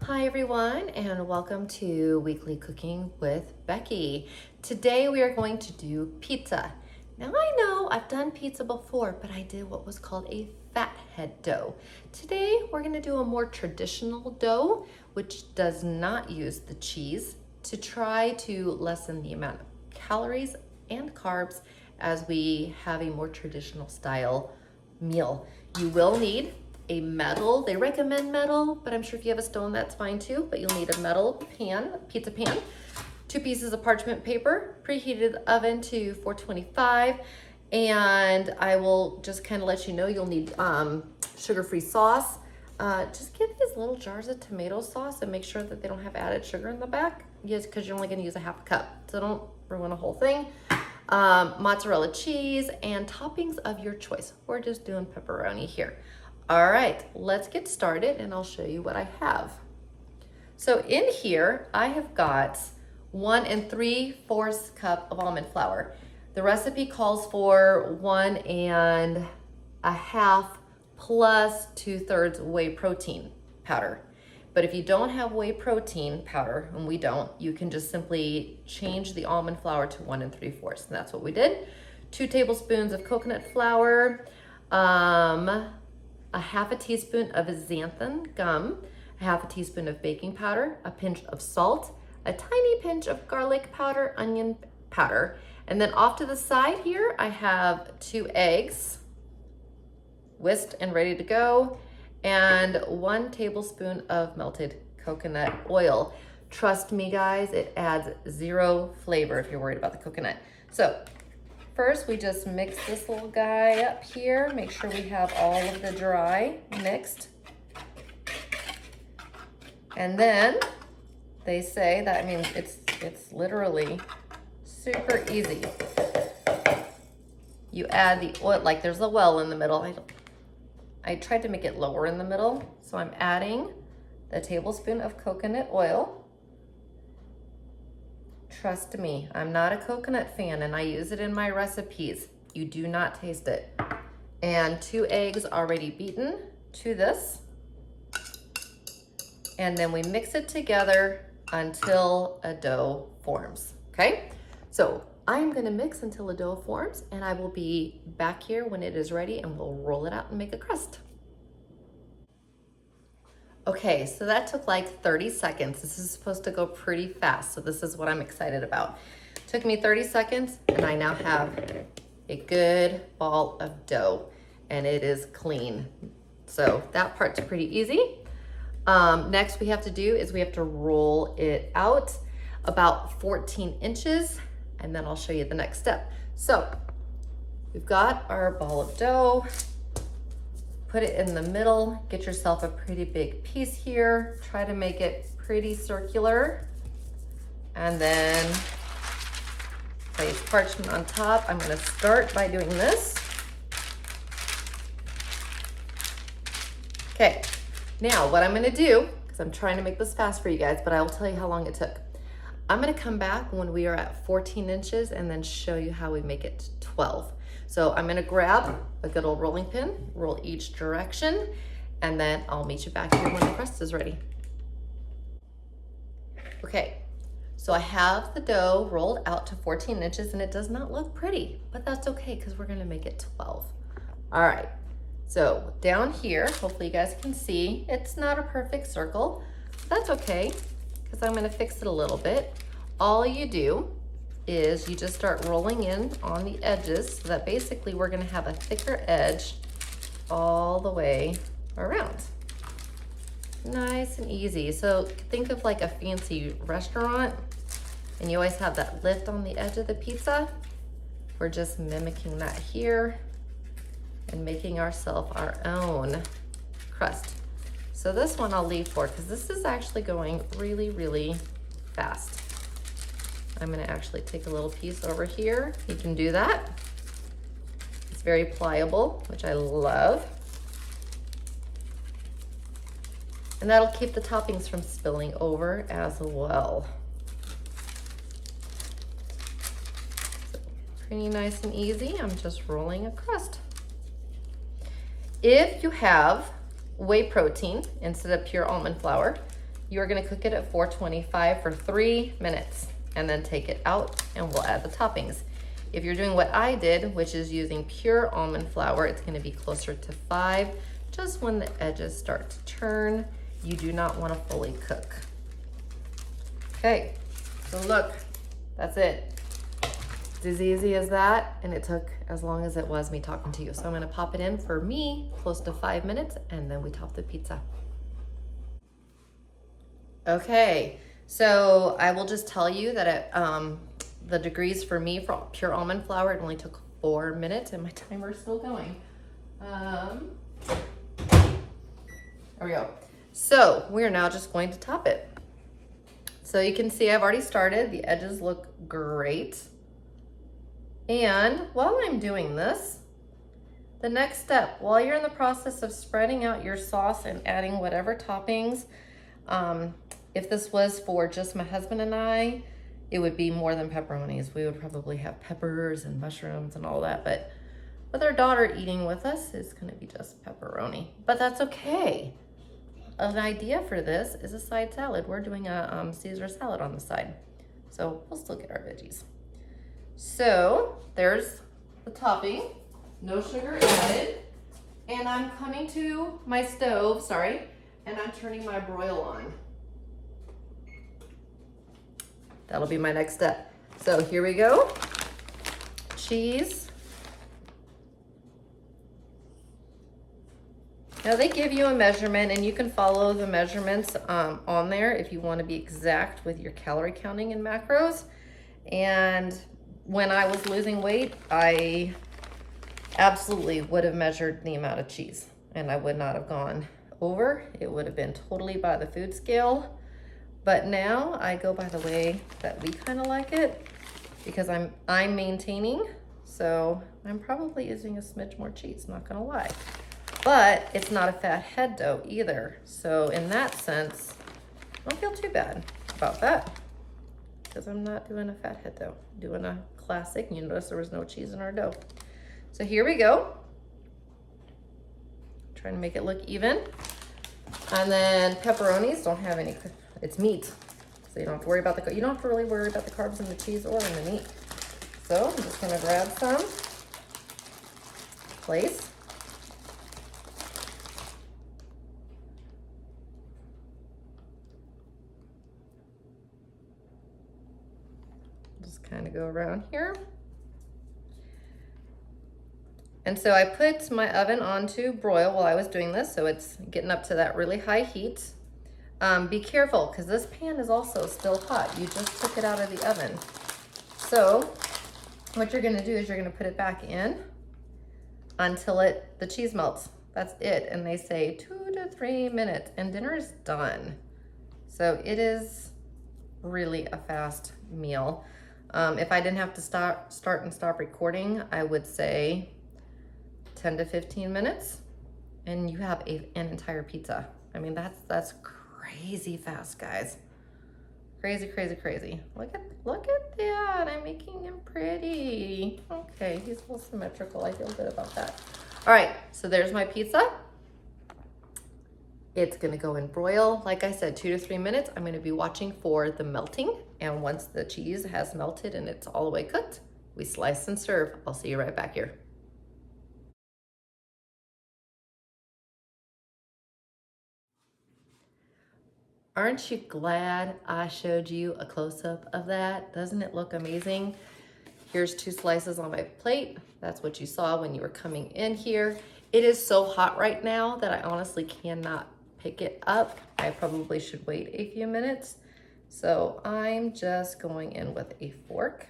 Hi everyone, and welcome to Weekly Cooking with Becky. Today we are going to do pizza. Now I know I've done pizza before, but I did what was called a fathead dough. Today we're going to do a more traditional dough, which does not use the cheese, to try to lessen the amount of calories and carbs as we have a more traditional style meal. You will need a metal, they recommend metal, but I'm sure if you have a stone, that's fine too, but you'll need a metal pan, pizza pan, 2 pieces of parchment paper, preheated oven to 425, and I will just kind of let you know you'll need sugar-free sauce. Just get these little jars of tomato sauce and make sure that they don't have added sugar in the back, yes, because you're only going to use a half a cup, so don't ruin a whole thing. Mozzarella cheese and toppings of your choice. We're just doing pepperoni here. All right, let's get started and I'll show you what I have. So in here, I have got 1 3/4 cup of almond flour. The recipe calls for 1 1/2 plus 2/3 whey protein powder. But if you don't have whey protein powder, and we don't, you can just simply change the almond flour to 1 3/4, and that's what we did. 2 tablespoons of coconut flour, a 1/2 teaspoon of xanthan gum, a 1/2 teaspoon of baking powder, a pinch of salt, a tiny pinch of garlic powder, onion powder, and then off to the side here, I have 2 eggs, whisked and ready to go, and 1 tablespoon of melted coconut oil. Trust me guys, it adds 0 flavor if you're worried about the coconut. So first, we just mix this little guy up here. Make sure we have all of the dry mixed. And then they say that, I mean, it's literally super easy. You add the oil, like there's a well in the middle. I tried to make it lower in the middle. So I'm adding a tablespoon of coconut oil. Trust me, I'm not a coconut fan and I use it in my recipes. You do not taste it. And 2 eggs already beaten to this. And then we mix it together until a dough forms, okay? So I'm gonna mix until a dough forms and I will be back here when it is ready and we'll roll it out and make a crust. Okay, so that took like 30 seconds. This is supposed to go pretty fast, so this is what I'm excited about. It took me 30 seconds, and I now have a good ball of dough, and it is clean. So that part's pretty easy. Next we have to do is we have to roll it out about 14 inches, and then I'll show you the next step. So we've got our ball of dough. Put it in the middle, get yourself a pretty big piece here. Try to make it pretty circular. And then place parchment on top. I'm gonna start by doing this. Okay, now what I'm gonna do, because I'm trying to make this fast for you guys, but I will tell you how long it took. I'm gonna come back when we are at 14 inches and then show you how we make it to 12. So I'm gonna grab a good old rolling pin, roll each direction, and then I'll meet you back here when the crust is ready. Okay, so I have the dough rolled out to 14 inches and it does not look pretty, but that's okay because we're gonna make it 12. All right, so down here, hopefully you guys can see, it's not a perfect circle. That's okay, because I'm gonna fix it a little bit. All you do is you just start rolling in on the edges so that basically we're gonna have a thicker edge all the way around. Nice and easy. So think of like a fancy restaurant and you always have that lift on the edge of the pizza. We're just mimicking that here and making ourselves our own crust. So this one I'll leave for because this is actually going really, really fast. I'm gonna actually take a little piece over here. You can do that. It's very pliable, which I love. And that'll keep the toppings from spilling over as well. So pretty nice and easy. I'm just rolling a crust. If you have whey protein instead of pure almond flour, You're gonna cook it at 425 for 3 minutes and then take it out and we'll add the toppings. If you're doing what I did, which is using pure almond flour, it's gonna be closer to 5, just when the edges start to turn. You do not wanna fully cook. Okay, so look, that's it. It's as easy as that, and it took as long as it was me talking to you. So I'm gonna pop it in for me, close to 5 minutes, and then we top the pizza. Okay, so I will just tell you that the degrees for me for pure almond flour, it only took 4 minutes, and my timer is still going. There we go. So we're now just going to top it. So you can see I've already started. The edges look great. And while I'm doing this, the next step, while you're in the process of spreading out your sauce and adding whatever toppings, if this was for just my husband and I, it would be more than pepperonis. We would probably have peppers and mushrooms and all that, but with our daughter eating with us, it's gonna be just pepperoni, but that's okay. An idea for this is a side salad. We're doing a Caesar salad on the side. So we'll still get our veggies. So there's the topping, no sugar added. And I'm coming to my stove, and I'm turning my broil on. That'll be my next step. So here we go. Cheese. Now they give you a measurement and you can follow the measurements on there if you want to be exact with your calorie counting and macros. And when I was losing weight, I absolutely would have measured the amount of cheese and I would not have gone over. It would have been totally by the food scale. But now I go by the way that we kind of like it because I'm maintaining. So I'm probably using a smidge more cheese, not gonna lie. But it's not a fat head dough either. So in that sense, I don't feel too bad about that because I'm not doing a fat head dough. I'm doing a classic. You notice there was no cheese in our dough. So here we go. Trying to make it look even. And then pepperonis don't have any, it's meat. So you don't have to worry about you don't have to really worry about the carbs in the cheese or in the meat. So I'm just gonna grab some, place. Kind of go around here. And so I put my oven on to broil while I was doing this, so it's getting up to that really high heat. Be careful because this pan is also still hot. You just took it out of the oven. So what you're gonna do is you're gonna put it back in until the cheese melts. That's it. And they say 2 to 3 minutes and dinner is done. So it is really a fast meal. If I didn't have to start and stop recording, I would say 10 to 15 minutes and you have an entire pizza. I mean, that's crazy fast, guys. Crazy, crazy, crazy. Look at that. I'm making him pretty. Okay, he's a little symmetrical. I feel good about that. All right, so there's my pizza. It's gonna go and broil, like I said, 2 to 3 minutes. I'm gonna be watching for the melting. And once the cheese has melted and it's all the way cooked, we slice and serve. I'll see you right back here. Aren't you glad I showed you a close-up of that? Doesn't it look amazing? Here's 2 slices on my plate. That's what you saw when you were coming in here. It is so hot right now that I honestly cannot pick it up. I probably should wait a few minutes. So I'm just going in with a fork.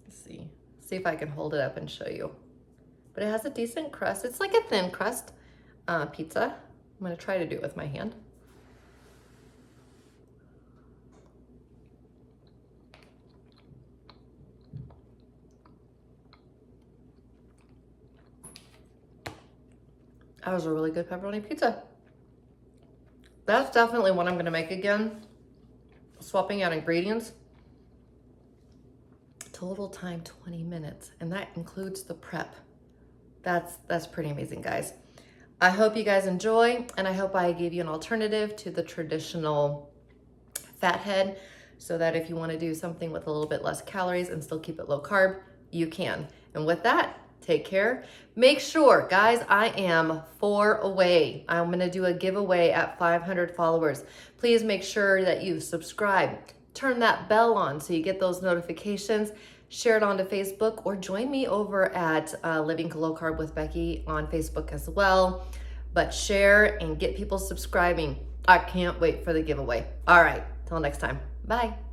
Let's see if I can hold it up and show you. But it has a decent crust. It's like a thin crust pizza. I'm gonna try to do it with my hand. That was a really good pepperoni pizza. That's definitely what I'm gonna make again. Swapping out ingredients. Total time 20 minutes, and that includes the prep. That's pretty amazing, guys. I hope you guys enjoy, and I hope I gave you an alternative to the traditional fathead, so that if you want to do something with a little bit less calories and still keep it low carb, you can. And with that, take care. Make sure, guys, I am 4 away. I'm going to do a giveaway at 500 followers. Please make sure that you subscribe, turn that bell on so you get those notifications, share it onto Facebook, or join me over at Living Low Carb with Becky on Facebook as well. But share and get people subscribing. I can't wait for the giveaway. All right, till next time. Bye.